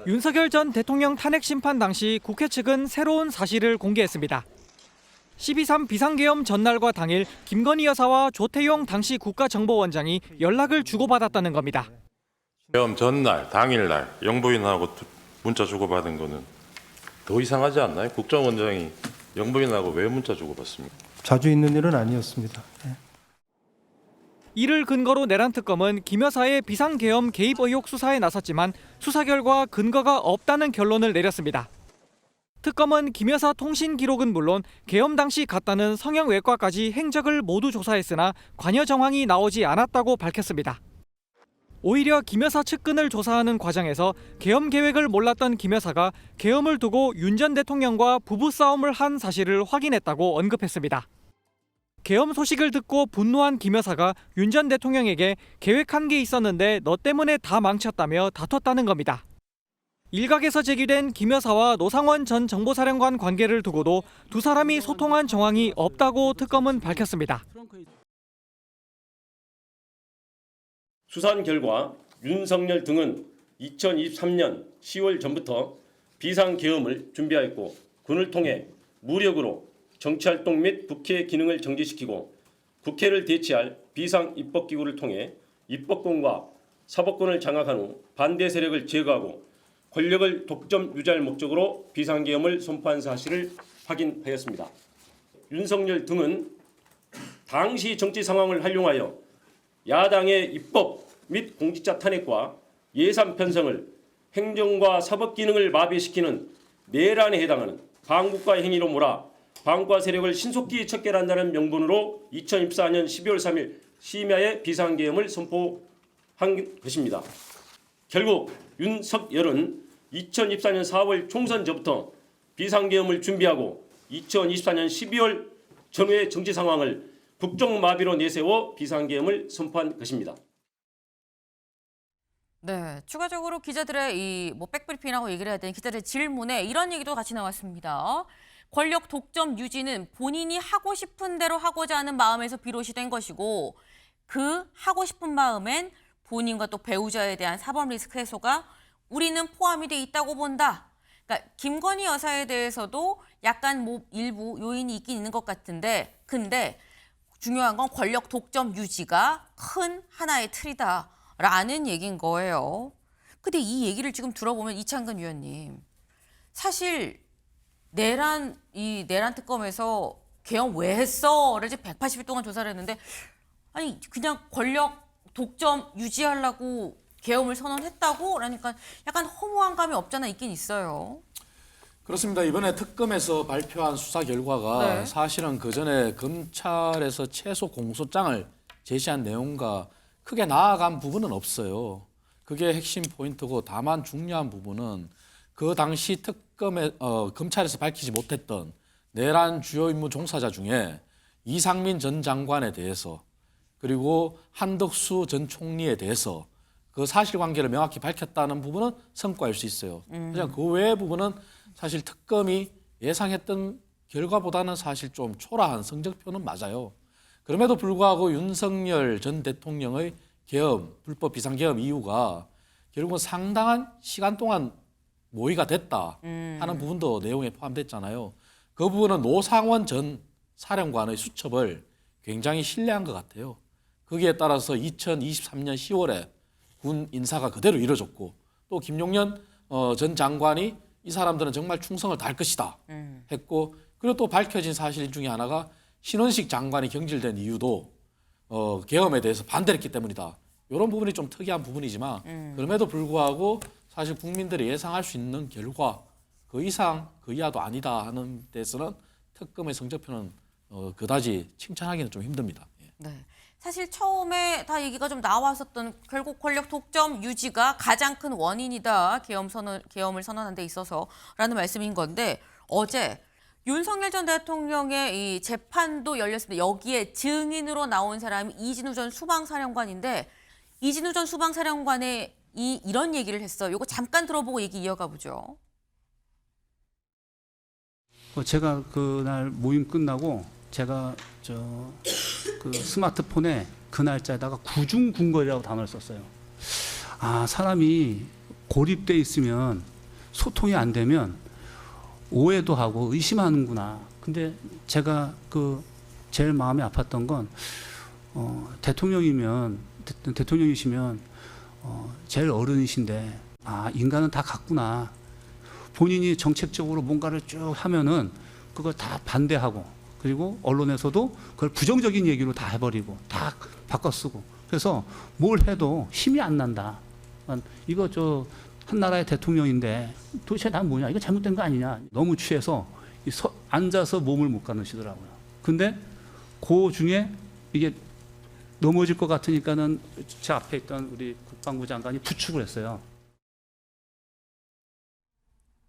윤석열 전 대통령 탄핵 심판 당시 국회 측은 새로운 사실을 공개했습니다. 12.3 비상계엄 전날과 당일 김건희 여사와 조태용 당시 국가정보원장이 연락을 주고받았다는 겁니다. 계엄 전날, 당일날 영부인하고 문자 주고받은 거는 더 이상하지 않나요? 국정원장이 영부인하고 왜 문자 주고받습니까? 자주 있는 일은 아니었습니다. 네. 이를 근거로 내란 특검은 김 여사의 비상계엄 개입 의혹 수사에 나섰지만 수사 결과 근거가 없다는 결론을 내렸습니다. 특검은 김 여사 통신 기록은 물론 계엄 당시 갔다는 성형외과까지 행적을 모두 조사했으나 관여 정황이 나오지 않았다고 밝혔습니다. 오히려 김 여사 측근을 조사하는 과정에서 계엄 계획을 몰랐던 김 여사가 계엄을 두고 윤 전 대통령과 부부싸움을 한 사실을 확인했다고 언급했습니다. 계엄 소식을 듣고 분노한 김 여사가 윤 전 대통령에게 계획한 게 있었는데 너 때문에 다 망쳤다며 다퉜다는 겁니다. 일각에서 제기된 김 여사와 노상원 전 정보사령관 관계를 두고도 두 사람이 소통한 정황이 없다고 특검은 밝혔습니다. 수사 결과 윤석열 등은 2023년 10월 전부터 비상계엄을 준비하였고 군을 통해 무력으로 정치활동 및 국회 기능을 정지시키고 국회를 대체할 비상입법기구를 통해 입법권과 사법권을 장악한 후 반대 세력을 제거하고 권력을 독점 유지할 목적으로 비상계엄을 선포한 사실을 확인하였습니다. 윤석열 등은 당시 정치 상황을 활용하여 야당의 입법 및 공직자 탄핵과 예산 편성을 행정과 사법 기능을 마비시키는 내란에 해당하는 반국가 행위로 몰아 반국가 세력을 신속히 척결한다는 명분으로 2024년 12월 3일 심야에 비상계엄을 선포한 것입니다. 결국 윤석열은 2024년 4월 총선 전부터 비상계엄을 준비하고 2024년 12월 전후의 정치 상황을 국정마비로 내세워 비상계엄을 선포한 것입니다. 네, 추가적으로 기자들의 이 백브리핑이라고 얘기를 해야 되는 기자들의 질문에 이런 얘기도 같이 나왔습니다. 권력 독점 유지는 본인이 하고 싶은 대로 하고자 하는 마음에서 비롯이 된 것이고 그 하고 싶은 마음엔 본인과 또 배우자에 대한 사법 리스크 해소가 우리는 포함이 돼 있다고 본다. 그러니까 김건희 여사에 대해서도 약간 일부 요인이 있긴 있는 것 같은데 근데 중요한 건 권력 독점 유지가 큰 하나의 틀이다라는 얘기인 거예요. 근데 이 얘기를 지금 들어보면 이창근 위원님 사실 내란 특검에서 계엄 왜 했어?를 이제 180일 동안 조사를 했는데 아니 그냥 권력 독점 유지하려고 계엄을 선언했다고? 그러니까 약간 허무한 감이 없잖아 있긴 있어요. 그렇습니다. 이번에 특검에서 발표한 수사 결과가 네. 사실은 그전에 검찰에서 최소 공소장을 제시한 내용과 크게 나아간 부분은 없어요. 그게 핵심 포인트고 다만 중요한 부분은 그 당시 검찰에서 밝히지 못했던 내란 주요 임무 종사자 중에 이상민 전 장관에 대해서 그리고 한덕수 전 총리에 대해서 그 사실관계를 명확히 밝혔다는 부분은 성과일 수 있어요. 하지만 그 외의 부분은 사실 특검이 예상했던 결과보다는 사실 좀 초라한 성적표는 맞아요. 그럼에도 불구하고 윤석열 전 대통령의 계엄, 불법 비상계엄 이유가 결국은 상당한 시간 동안 모의가 됐다 하는 부분도 내용에 포함됐잖아요. 그 부분은 노상원 전 사령관의 수첩을 굉장히 신뢰한 것 같아요. 거기에 따라서 2023년 10월에 군 인사가 그대로 이뤄졌고 또 김용년 전 장관이 이 사람들은 정말 충성을 다할 것이다 했고 그리고 또 밝혀진 사실 중에 하나가 신원식 장관이 경질된 이유도 계엄에 대해서 반대를 했기 때문이다. 이런 부분이 좀 특이한 부분이지만 그럼에도 불구하고 사실 국민들이 예상할 수 있는 결과 그 이상 그 이하도 아니다 하는 데서는 특검의 성적표는 그다지 칭찬하기는 좀 힘듭니다. 네. 사실 처음에 다 얘기가 좀 나왔었던 결국 권력 독점 유지가 가장 큰 원인이다. 계엄을 선언한 데 있어서라는 말씀인 건데 어제 윤석열 전 대통령의 이 재판도 열렸습니다. 여기에 증인으로 나온 사람이 이진우 전 수방사령관인데 이진우 전 수방사령관의 이런 얘기를 했어요. 이거 잠깐 들어보고 얘기 이어가 보죠. 제가 그날 모임 끝나고 제가 그 스마트폰에 그 날짜에다가 구중궁궐이라고 단어를 썼어요. 아, 사람이 고립돼 있으면 소통이 안 되면 오해도 하고 의심하는구나. 근데 제가 제일 마음이 아팠던 건 대통령이시면 제일 어른이신데 인간은 다 같구나. 본인이 정책적으로 뭔가를 쭉 하면은 그걸 다 반대하고 그리고 언론에서도 그걸 부정적인 얘기로 다 해버리고 다 바꿔 쓰고 그래서 뭘 해도 힘이 안 난다. 이거 한 나라의 대통령인데 도대체 난 뭐냐? 이거 잘못된 거 아니냐? 너무 취해서 앉아서 몸을 못 가누시더라고요. 근데 그 중에 이게 넘어질 것 같으니까는 제 앞에 있던 우리 국방부 장관이 부축을 했어요.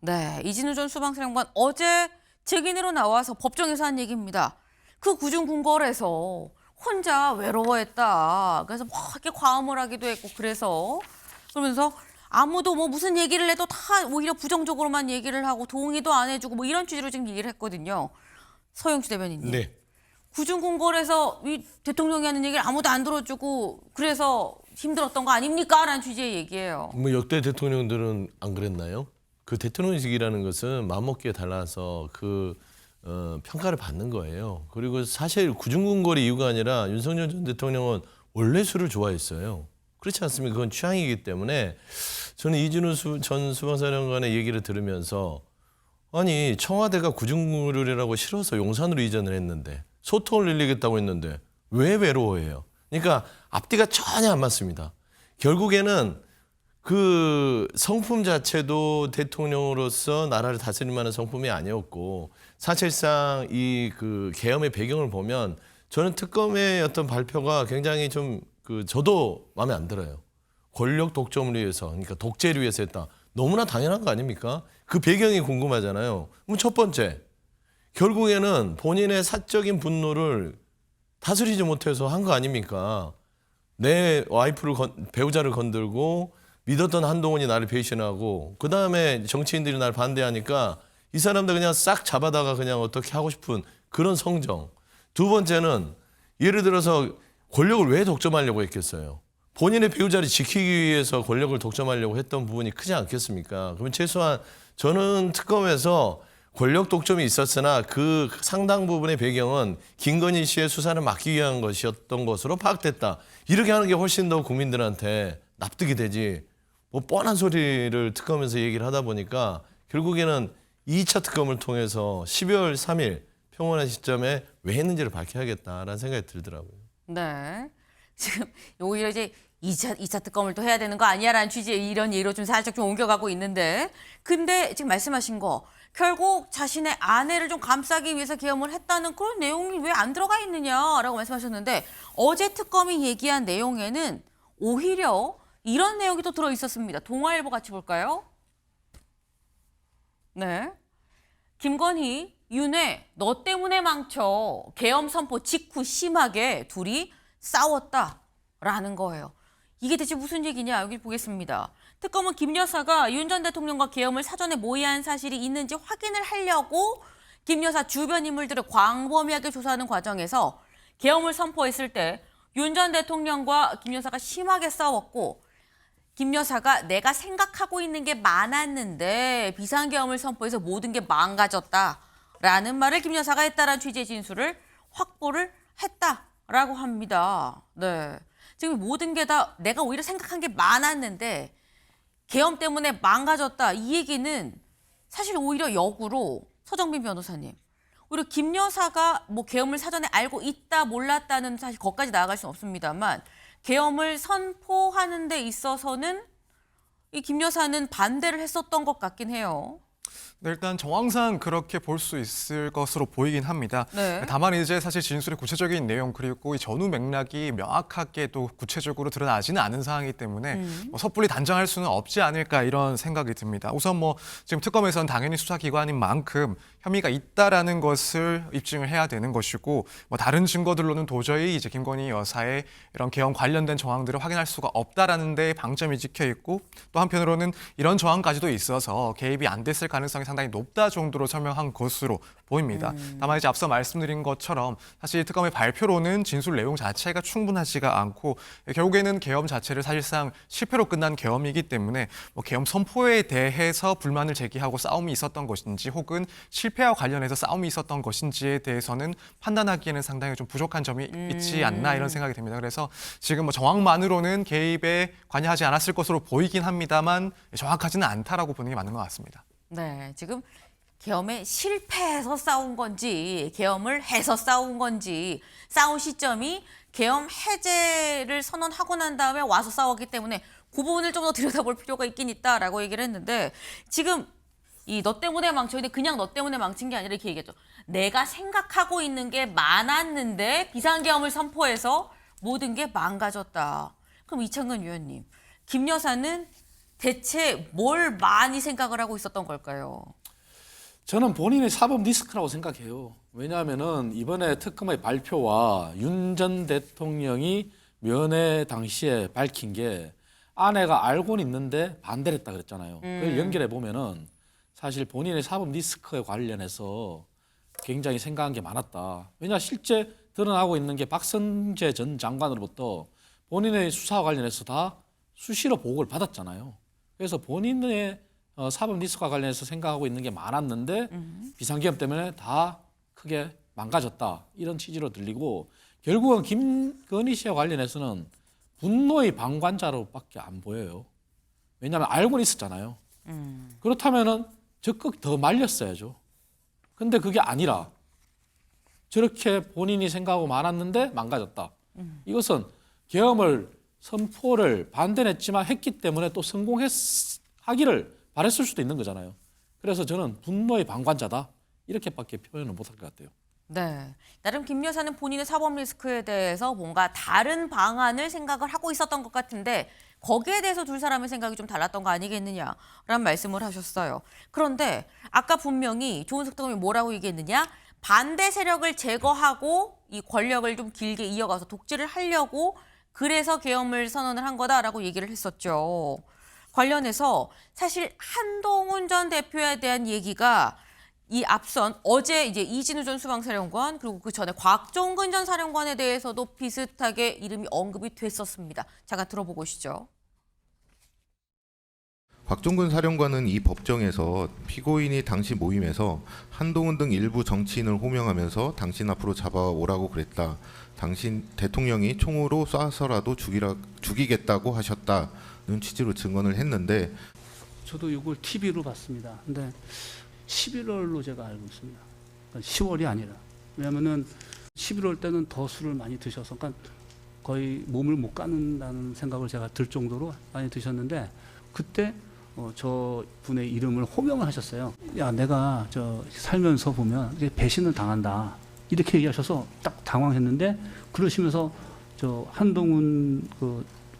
네, 이진우 전 수방사령관 어제 증인으로 나와서 법정에서 한 얘기입니다. 그 구중궁궐에서 혼자 외로워했다. 그래서 막 이렇게 과음을 하기도 했고 그러면서 아무도 무슨 얘기를 해도 다 오히려 부정적으로만 얘기를 하고 동의도 안 해주고 이런 취지로 지금 얘기를 했거든요. 서영주 대변인님. 네. 구중궁궐에서 이 대통령이 하는 얘기를 아무도 안 들어주고 그래서 힘들었던 거 아닙니까? 라는 취지의 얘기예요. 뭐 역대 대통령들은 안 그랬나요? 그 대통령직이라는 것은 마음먹기에 달라서 평가를 받는 거예요. 그리고 사실 구중궁궐이 이유가 아니라 윤석열 전 대통령은 원래 술을 좋아했어요. 그렇지 않습니까? 그건 취향이기 때문에 저는 이진우 전 수방사령관의 얘기를 들으면서 아니 청와대가 구중궁궐이라고 싫어서 용산으로 이전을 했는데 소통을 늘리겠다고 했는데 왜 외로워해요? 그러니까 앞뒤가 전혀 안 맞습니다. 결국에는 그 성품 자체도 대통령으로서 나라를 다스릴 만한 성품이 아니었고 사실상 이 계엄의 배경을 보면 저는 특검의 어떤 발표가 굉장히 좀 저도 마음에 안 들어요. 권력 독점을 위해서, 그러니까 독재를 위해서 했다. 너무나 당연한 거 아닙니까? 그 배경이 궁금하잖아요. 그럼 첫 번째, 결국에는 본인의 사적인 분노를 다스리지 못해서 한 거 아닙니까? 내 배우자를 건들고 믿었던 한동훈이 나를 배신하고 그 다음에 정치인들이 나를 반대하니까 이 사람들 그냥 싹 잡아다가 그냥 어떻게 하고 싶은 그런 성정. 두 번째는 예를 들어서 권력을 왜 독점하려고 했겠어요? 본인의 배우자를 지키기 위해서 권력을 독점하려고 했던 부분이 크지 않겠습니까? 그러면 최소한 저는 특검에서 권력 독점이 있었으나 그 상당 부분의 배경은 김건희 씨의 수사를 막기 위한 것이었던 것으로 파악됐다. 이렇게 하는 게 훨씬 더 국민들한테 납득이 되지. 뻔한 소리를 특검에서 얘기를 하다 보니까 결국에는 2차 특검을 통해서 12월 3일 평온한 시점에 왜 했는지를 밝혀야겠다라는 생각이 들더라고요. 네. 지금 오히려 이제 2차 특검을 또 해야 되는 거 아니야라는 취지의 이런 예로 좀 살짝 좀 옮겨가고 있는데 근데 지금 말씀하신 거 결국 자신의 아내를 좀 감싸기 위해서 계엄을 했다는 그런 내용이 왜 안 들어가 있느냐라고 말씀하셨는데 어제 특검이 얘기한 내용에는 오히려 이런 내용이 또 들어 있었습니다. 동아일보 같이 볼까요? 네. 김건희, 윤회, 너 때문에 망쳐. 계엄 선포 직후 심하게 둘이 싸웠다라는 거예요. 이게 대체 무슨 얘기냐? 여기 보겠습니다. 특검은 김 여사가 윤 전 대통령과 계엄을 사전에 모의한 사실이 있는지 확인을 하려고 김 여사 주변 인물들을 광범위하게 조사하는 과정에서 계엄을 선포했을 때 윤 전 대통령과 김 여사가 심하게 싸웠고 김 여사가 내가 생각하고 있는 게 많았는데 비상계엄을 선포해서 모든 게 망가졌다라는 말을 김 여사가 했다라는 취지의 진술을 확보를 했다라고 합니다. 네, 지금 모든 게 다 내가 오히려 생각한 게 많았는데 계엄 때문에 망가졌다 이 얘기는 사실 오히려 역으로 서정민 변호사님 오히려 김 여사가 계엄을 사전에 알고 있다 몰랐다는 사실 거기까지 나아갈 수는 없습니다만 계엄을 선포하는 데 있어서는 이 김 여사는 반대를 했었던 것 같긴 해요. 네, 일단 정황상 그렇게 볼 수 있을 것으로 보이긴 합니다. 네. 다만 이제 사실 진술의 구체적인 내용 그리고 이 전후 맥락이 명확하게 또 구체적으로 드러나지는 않은 상황이기 때문에 섣불리 단정할 수는 없지 않을까 이런 생각이 듭니다. 우선 지금 특검에서는 당연히 수사기관인 만큼 혐의가 있다라는 것을 입증을 해야 되는 것이고 다른 증거들로는 도저히 이제 김건희 여사의 이런 계엄 관련된 정황들을 확인할 수가 없다라는 데 방점이 찍혀 있고 또 한편으로는 이런 정황까지도 있어서 개입이 안 됐을 가능성이 상당히 높다 정도로 설명한 것으로 보입니다. 다만 이제 앞서 말씀드린 것처럼 사실 특검의 발표로는 진술 내용 자체가 충분하지가 않고 결국에는 계엄 자체를 사실상 실패로 끝난 계엄이기 때문에 뭐 계엄 선포에 대해서 불만을 제기하고 싸움이 있었던 것인지 혹은 실패와 관련해서 싸움이 있었던 것인지에 대해서는 판단하기에는 상당히 좀 부족한 점이 있지 않나 이런 생각이 듭니다. 그래서 지금 뭐 정황만으로는 개입에 관여하지 않았을 것으로 보이긴 합니다만 정확하지는 않다라고 보는 게 맞는 것 같습니다. 네, 지금 계엄에 실패해서 싸운 건지 계엄을 해서 싸운 건지 싸운 시점이 계엄 해제를 선언하고 난 다음에 와서 싸웠기 때문에 그 부분을 좀 더 들여다볼 필요가 있긴 있다라고 얘기를 했는데 지금 이 너 때문에 망쳐 근데 그냥 너 때문에 망친 게 아니라 이렇게 얘기했죠. 내가 생각하고 있는 게 많았는데 비상계엄을 선포해서 모든 게 망가졌다. 그럼 이창근 위원님, 김 여사는 대체 뭘 많이 생각을 하고 있었던 걸까요? 저는 본인의 사법 리스크라고 생각해요. 왜냐하면은 이번에 특검의 발표와 윤 전 대통령이 면회 당시에 밝힌 게 아내가 알고는 있는데 반대를 했다 그랬잖아요. 그걸 연결해 보면은 사실 본인의 사법 리스크에 관련해서 굉장히 생각한 게 많았다. 왜냐 실제 드러나고 있는 게 박성재 전 장관으로부터 본인의 수사와 관련해서 다 수시로 보고를 받았잖아요. 그래서 본인의 사법 리스크와 관련해서 생각하고 있는 게 많았는데 비상계엄 때문에 다 크게 망가졌다. 이런 취지로 들리고 결국은 김건희 씨와 관련해서는 분노의 방관자로밖에 안 보여요. 왜냐하면 알고는 있었잖아요. 그렇다면은 적극 더 말렸어야죠. 근데 그게 아니라 저렇게 본인이 생각하고 많았는데 망가졌다. 이것은 계엄을 선포를 반대했지만 했기 때문에 또 성공하기를 바랬을 수도 있는 거잖아요. 그래서 저는 분노의 방관자다. 이렇게밖에 표현을 못할 것 같아요. 네, 나름 김 여사는 본인의 사법 리스크에 대해서 뭔가 다른 방안을 생각을 하고 있었던 것 같은데 거기에 대해서 두 사람의 생각이 좀 달랐던 거 아니겠느냐라는 말씀을 하셨어요. 그런데 아까 분명히 조은석 특검이 뭐라고 얘기했느냐? 반대 세력을 제거하고 이 권력을 좀 길게 이어가서 독재를 하려고 그래서 계엄을 선언을 한 거다라고 얘기를 했었죠. 관련해서 사실 한동훈 전 대표에 대한 얘기가 이 앞선 어제 이제 이진우 전 수방사령관 그리고 그 전에 곽종근 전 사령관에 대해서도 비슷하게 이름이 언급이 됐었습니다. 잠깐 들어보고 오시죠. 곽종근 사령관은 이 법정에서 피고인이 당시 모임에서 한동훈 등 일부 정치인을 호명하면서 당신 앞으로 잡아오라고 그랬다. 당신 대통령이 총으로 쏴서라도 죽이겠다고 하셨다는 취지로 증언을 했는데 저도 이걸 TV로 봤습니다. 근데 11월로 제가 알고 있습니다. 그러니까 10월이 아니라. 왜냐하면은 11월 때는 더 술을 많이 드셔서 그러니까 거의 몸을 못 가는다는 생각을 제가 들 정도로 많이 드셨는데 그때 저 분의 이름을 호명을 하셨어요. 야, 내가 저 살면서 보면 이게 배신을 당한다. 이렇게 얘기하셔서 딱 당황했는데 그러시면서 저 한동훈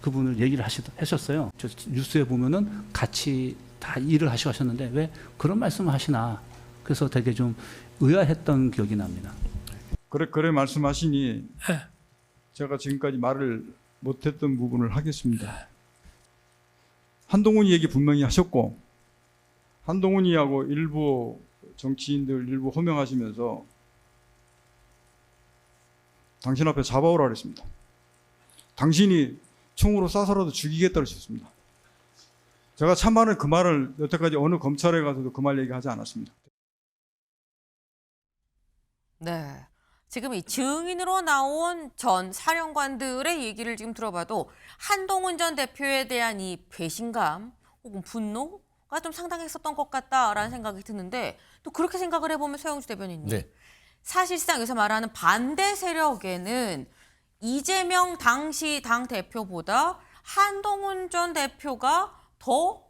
그분을 얘기를 하셨어요. 저 뉴스에 보면은 같이 다 일을 하셨는데 왜 그런 말씀을 하시나. 그래서 되게 좀 의아했던 기억이 납니다. 그래 말씀하시니 제가 지금까지 말을 못했던 부분을 하겠습니다. 한동훈이 얘기 분명히 하셨고 한동훈이하고 일부 정치인들 일부 호명하시면서 당신 앞에 잡아오라 그랬습니다. 당신이 총으로 쏴서라도 죽이겠다고 하셨습니다. 제가 참말은 그 말을 여태까지 어느 검찰에 가서도 그 말 얘기하지 않았습니다. 네. 지금 이 증인으로 나온 전 사령관들의 얘기를 지금 들어봐도 한동훈 전 대표에 대한 이 배신감 혹은 분노가 좀 상당했었던 것 같다라는 생각이 드는데 또 그렇게 생각을 해보면 서영주 대변인님. 네. 사실상 여기서 말하는 반대 세력에는 이재명 당시 당대표보다 한동훈 전 대표가 더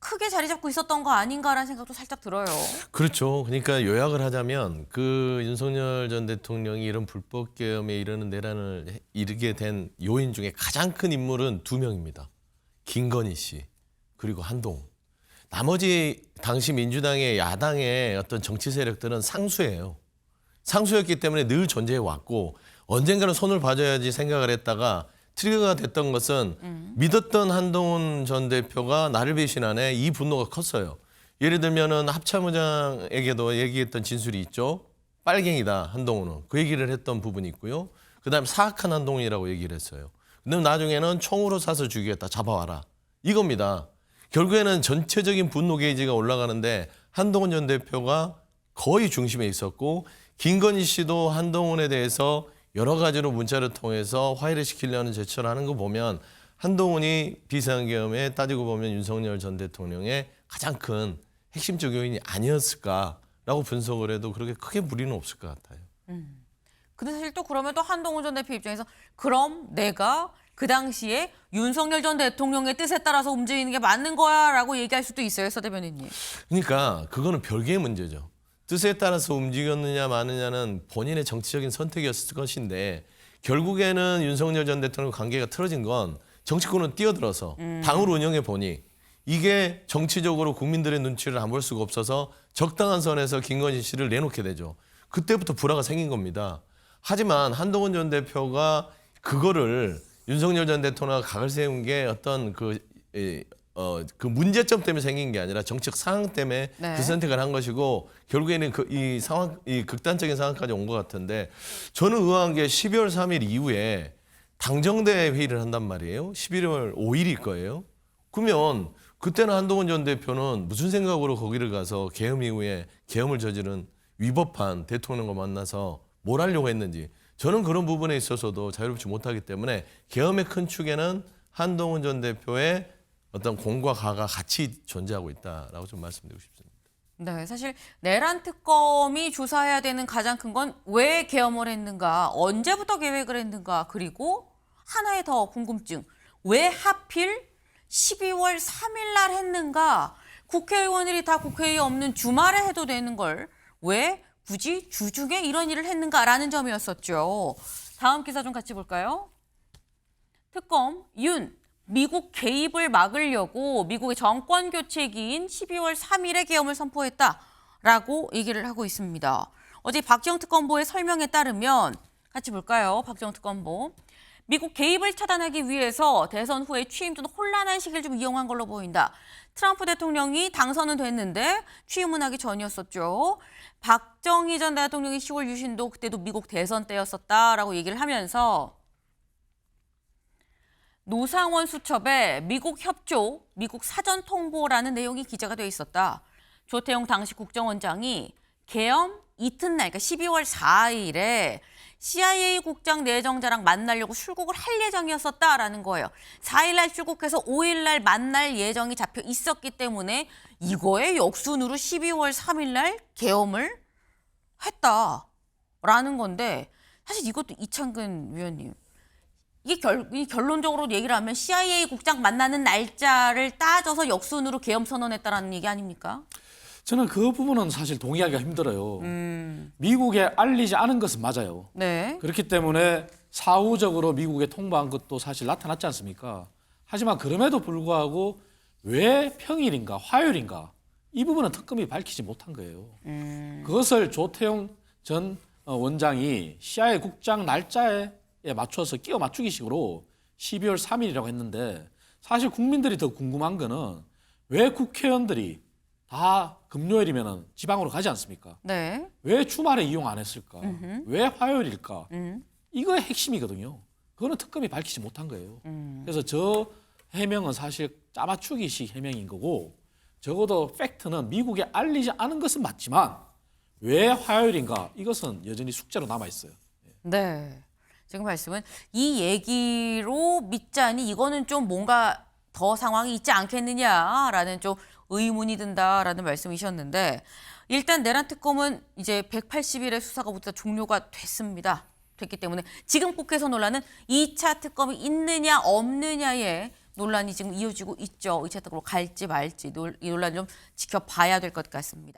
크게 자리 잡고 있었던 거 아닌가라는 생각도 살짝 들어요. 그렇죠. 그러니까 요약을 하자면 그 윤석열 전 대통령이 이런 불법 계엄에 이르는 내란을 이르게 된 요인 중에 가장 큰 인물은 두 명입니다. 김건희 씨 그리고 한동훈. 나머지 당시 민주당의 야당의 어떤 정치 세력들은 상수예요. 상수였기 때문에 늘 존재해 왔고 언젠가는 손을 봐줘야지 생각을 했다가 트리거가 됐던 것은 믿었던 한동훈 전 대표가 나를 배신하네 이 분노가 컸어요. 예를 들면은 합참의장에게도 얘기했던 진술이 있죠. 빨갱이다 한동훈은 그 얘기를 했던 부분이 있고요. 그다음에 사악한 한동훈이라고 얘기를 했어요. 근데 나중에는 총으로 쏴서 죽이겠다 잡아와라 이겁니다. 결국에는 전체적인 분노 게이지가 올라가는데 한동훈 전 대표가 거의 중심에 있었고 김건희 씨도 한동훈에 대해서 여러 가지로 문자를 통해서 화해를 시키려는 제스처를 하는 거 보면 한동훈이 비상계엄에 따지고 보면 윤석열 전 대통령의 가장 큰 핵심적 요인이 아니었을까라고 분석을 해도 그렇게 크게 무리는 없을 것 같아요. 근데 사실 또 그러면 또 한동훈 전 대표 입장에서 그럼 내가 그 당시에 윤석열 전 대통령의 뜻에 따라서 움직이는 게 맞는 거야라고 얘기할 수도 있어요, 서 대변인님. 그러니까 그거는 별개의 문제죠. 뜻에 따라서 움직였느냐 마느냐는 본인의 정치적인 선택이었을 것인데 결국에는 윤석열 전 대통령 관계가 틀어진 건 정치권은 뛰어들어서 당을 운영해 보니 이게 정치적으로 국민들의 눈치를 안 볼 수가 없어서 적당한 선에서 김건희 씨를 내놓게 되죠. 그때부터 불화가 생긴 겁니다. 하지만 한동훈 전 대표가 그거를 윤석열 전 대통령과 각을 세운 게 어떤 그 문제점 때문에 생긴 게 아니라 정책 상황 때문에 네. 그 선택을 한 것이고 결국에는 이 상황, 이 극단적인 상황까지 온 것 같은데 저는 의아한 게 12월 3일 이후에 당정대 회의를 한단 말이에요. 11월 5일일 거예요. 그러면 그때는 한동훈 전 대표는 무슨 생각으로 거기를 가서 계엄 이후에 계엄을 저지른 위법한 대통령과 만나서 뭘 하려고 했는지 저는 그런 부분에 있어서도 자유롭지 못하기 때문에 계엄의 큰 축에는 한동훈 전 대표의 어떤 공과 가가 같이 존재하고 있다라고 좀 말씀드리고 싶습니다. 네, 사실 내란 특검이 조사해야 되는 가장 큰 건 왜 계엄을 했는가, 언제부터 계획을 했는가, 그리고 하나의 더 궁금증, 왜 하필 12월 3일 날 했는가? 국회의원들이 다 국회에 없는 주말에 해도 되는 걸 왜 굳이 주중에 이런 일을 했는가라는 점이었었죠. 다음 기사 좀 같이 볼까요? 특검 윤 미국 개입을 막으려고 미국의 정권 교체기인 12월 3일에 계엄을 선포했다라고 얘기를 하고 있습니다. 어제 박지영 특검보의 설명에 따르면 같이 볼까요? 박지영 특검보. 미국 개입을 차단하기 위해서 대선 후에 취임 전 혼란한 시기를 좀 이용한 걸로 보인다. 트럼프 대통령이 당선은 됐는데 취임은 하기 전이었었죠. 박정희 전 대통령이 10월 유신도 그때도 미국 대선 때였었다라고 얘기를 하면서 노상원 수첩에 미국 협조, 미국 사전 통보라는 내용이 기재가 돼 있었다. 조태용 당시 국정원장이 계엄 이튿날, 그러니까 12월 4일에 CIA 국장 내정자랑 만나려고 출국을 할 예정이었었다라는 거예요. 4일날 출국해서 5일날 만날 예정이 잡혀 있었기 때문에 이거에 역순으로 12월 3일날 계엄을 했다라는 건데 사실 이것도 이창근 위원님. 이게 결론적으로 얘기를 하면 CIA 국장 만나는 날짜를 따져서 역순으로 계엄 선언했다라는 얘기 아닙니까? 저는 그 부분은 사실 동의하기가 힘들어요. 미국에 알리지 않은 것은 맞아요. 네. 그렇기 때문에 사후적으로 미국에 통보한 것도 사실 나타났지 않습니까? 하지만 그럼에도 불구하고 왜 평일인가 화요일인가 이 부분은 특검이 밝히지 못한 거예요. 그것을 조태용 전 원장이 CIA 국장 날짜에 맞춰서 끼워 맞추기식으로 12월 3일이라고 했는데 사실 국민들이 더 궁금한 거는 왜 국회의원들이 다 금요일이면 지방으로 가지 않습니까? 네. 왜 주말에 이용 안 했을까? 왜 화요일일까? 이거의 핵심이거든요. 그거는 특검이 밝히지 못한 거예요. 그래서 저 해명은 사실 짜맞추기식 해명인 거고 적어도 팩트는 미국에 알리지 않은 것은 맞지만 왜 화요일인가? 이것은 여전히 숙제로 남아 있어요. 네. 지금 말씀은 이 얘기로 믿자니 이거는 좀 뭔가 더 상황이 있지 않겠느냐라는 좀 의문이 든다라는 말씀이셨는데 일단 내란 특검은 이제 180일의 수사가 모두 다 종료가 됐기 때문에 지금 국회에서 논란은 2차 특검이 있느냐 없느냐의 논란이 지금 이어지고 있죠. 2차 특검으로 갈지 말지 이 논란 좀 지켜봐야 될 것 같습니다.